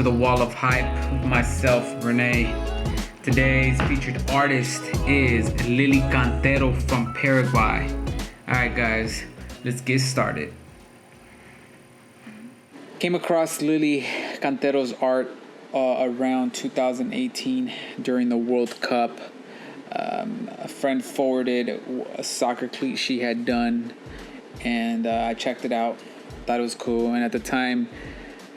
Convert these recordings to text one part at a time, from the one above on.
to the Wall of Hype with myself, Renee. Today's featured artist is Lili Cantero from Paraguay. Alright guys, let's get started. Came across Lili Cantero's art around 2018 during the World Cup. A friend forwarded a soccer cleat she had done, and I checked it out. Thought it was cool, and at the time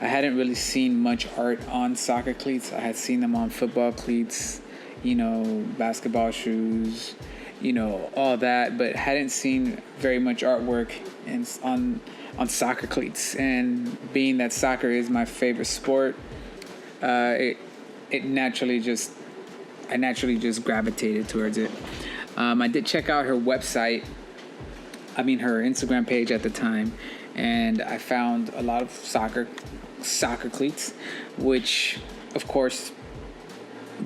I hadn't really seen much art on soccer cleats. I had seen them on football cleats, basketball shoes, all that, but hadn't seen very much artwork on soccer cleats. And being that soccer is my favorite sport, I naturally just gravitated towards it. I did check out her website, her Instagram page at the time, and I found a lot of soccer cleats, which of course,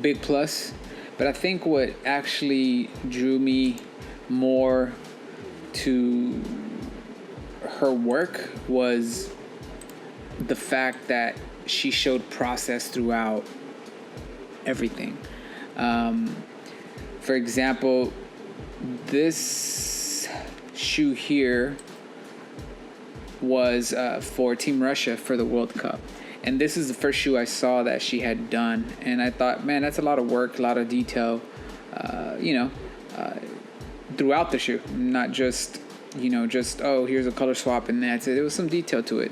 big plus. But I think what actually drew me more to her work was the fact that she showed process throughout everything. For example, this shoe here was for Team Russia for the World Cup. And this is the first shoe I saw that she had done. And I thought, man, that's a lot of work, a lot of detail, throughout the shoe. Not just, here's a color swap and that's it. There was some detail to it.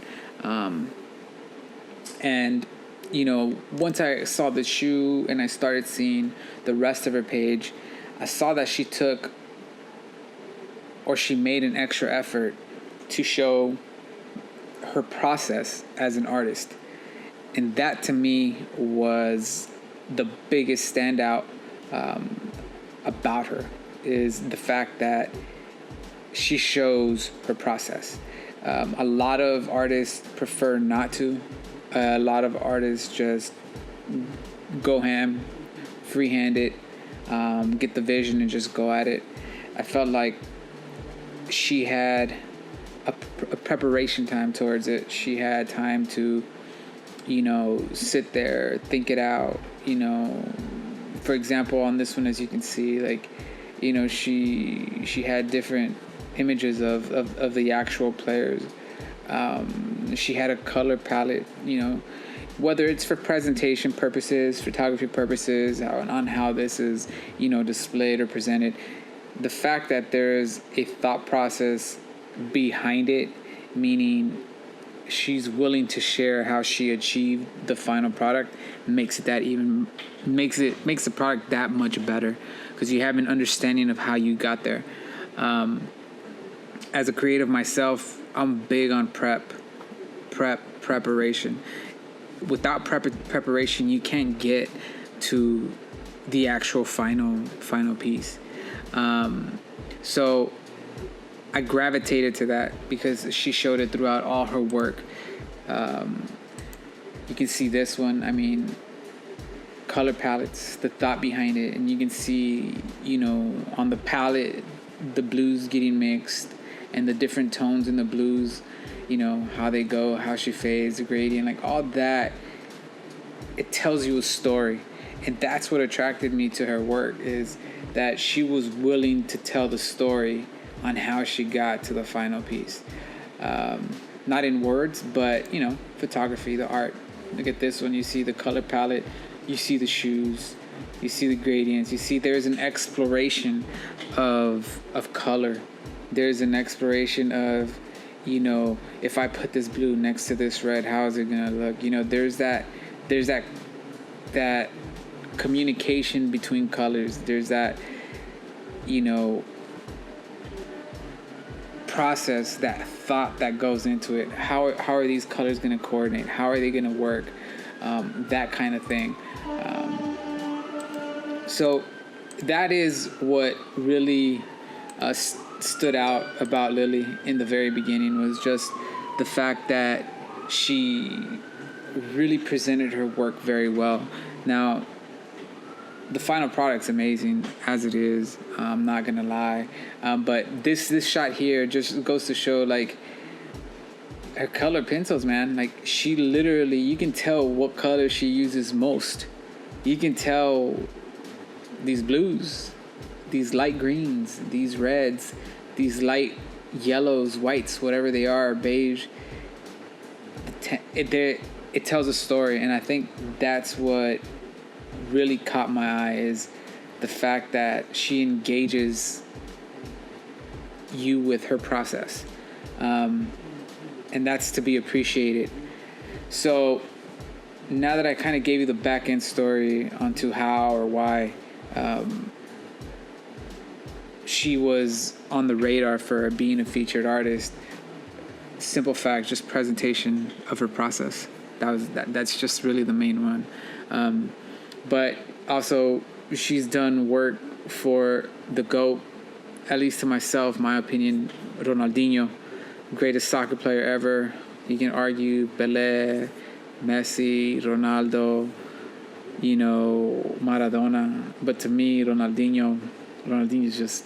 Once I saw the shoe and I started seeing the rest of her page, I saw that she made an extra effort to show her process as an artist. And that to me was the biggest standout about her, is the fact that she shows her process. A lot of artists prefer not to. A lot of artists just go ham, freehand it, get the vision and just go at it. I felt like she had a preparation time towards it. She had time to, sit there, think it out. For example, on this one, as you can see, she had different images of the actual players. She had a color palette, whether it's for presentation purposes, photography purposes, on how this is, displayed or presented. The fact that there is a thought process behind it, meaning she's willing to share how she achieved the final product, makes the product that much better, because you have an understanding of how you got there. As a creative myself, I'm big on preparation. Without preparation, you can't get to the actual final piece. So I gravitated to that because she showed it throughout all her work. You can see this one, color palettes, the thought behind it, and you can see, on the palette, the blues getting mixed and the different tones in the blues, how they go, how she fades, the gradient, all that. It tells you a story. And that's what attracted me to her work, is that she was willing to tell the story on how she got to the final piece. Not in words, but, photography, the art. Look at this one. You see the color palette. You see the shoes. You see the gradients. You see there's an exploration of color. There's an exploration of, if I put this blue next to this red, how is it going to look? There's that communication between colors. There's that, process, that thought that goes into it. How are these colors going to coordinate? How are they going to work? That kind of thing. So that is what really stood out about Lili in the very beginning, was just the fact that she really presented her work very well. Now, the final product's amazing as it is. I'm not gonna lie, but this shot here just goes to show, her color pencils, man. Like, she literally, you can tell what color she uses most. You can tell these blues, these light greens, these reds, these light yellows, whites, whatever they are, beige. It tells a story, and I think that's what really caught my eye, is the fact that she engages you with her process, and that's to be appreciated. So now that I kind of gave you the back end story onto how or why she was on the radar for being a featured artist, simple fact, just presentation of her process. That's just really the main one. But also, she's done work for the GOAT, at least to myself, my opinion, Ronaldinho, greatest soccer player ever. You can argue Pele, Messi, Ronaldo, Maradona. But to me, Ronaldinho's just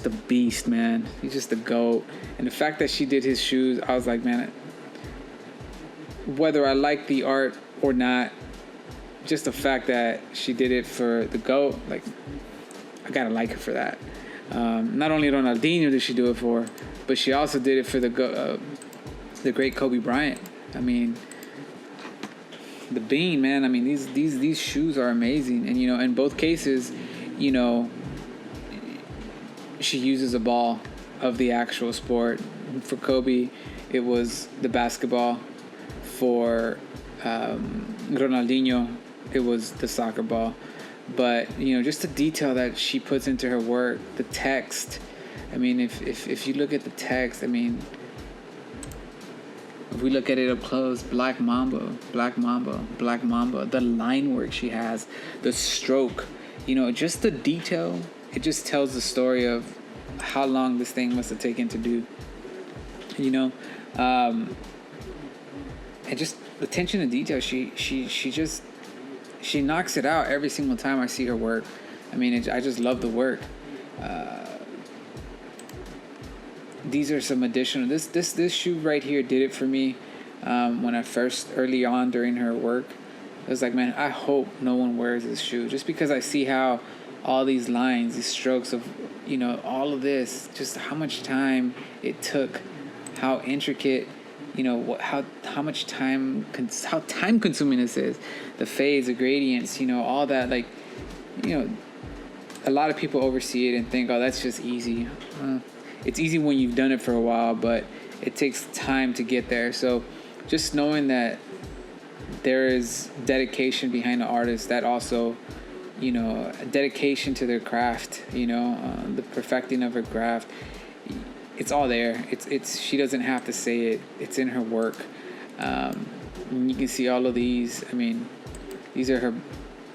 a beast, man. He's just a GOAT. And the fact that she did his shoes, I was like, man, whether I like the art or not, just the fact that she did it for the GOAT, like, I gotta like her for that. Not only Ronaldinho did she do it for, but she also did it for the great Kobe Bryant. I mean, the Bean, man. I mean, these shoes are amazing, and in both cases, she uses a ball of the actual sport. For Kobe, it was the basketball. For Ronaldinho, it was the soccer ball. But just the detail that she puts into her work, the text. I mean, if you look at the text, I mean, if we look at it up close, Black Mamba, the line work she has, the stroke, just the detail, it just tells the story of how long this thing must have taken to do, and just attention to detail. She knocks it out every single time I see her work. I mean, I just love the work. These are some additional. This shoe right here did it for me. When I first, early on during her work, I was like, man, I hope no one wears this shoe, just because I see how all these lines, these strokes of, all of this, just how much time it took, how intricate, how time consuming this is, the fades, the gradients, all that. Like, a lot of people oversee it and think, oh, that's just easy. It's easy when you've done it for a while, but it takes time to get there. So just knowing that there is dedication behind the artist, that also, dedication to their craft, the perfecting of her craft, it's all there. It's she doesn't have to say it. It's in her work. You can see all of these. I mean, these are her,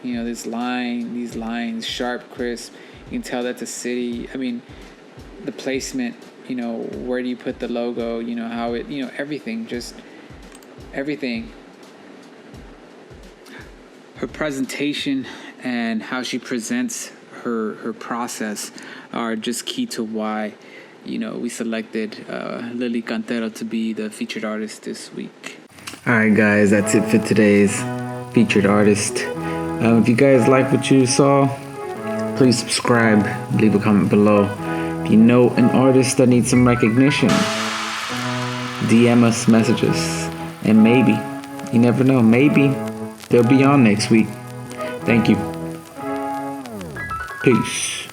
these lines, sharp, crisp. You can tell that's a city. I mean, the placement, where do you put the logo, how it, everything, just everything. Her presentation and how she presents her process are just key to why, we selected Lili Cantero to be the featured artist this week. Alright guys, that's it for today's featured artist. If you guys like what you saw, please subscribe, leave a comment below. If you know an artist that needs some recognition, DM us messages, and maybe, you never know, maybe they'll be on next week. Thank you. Peace.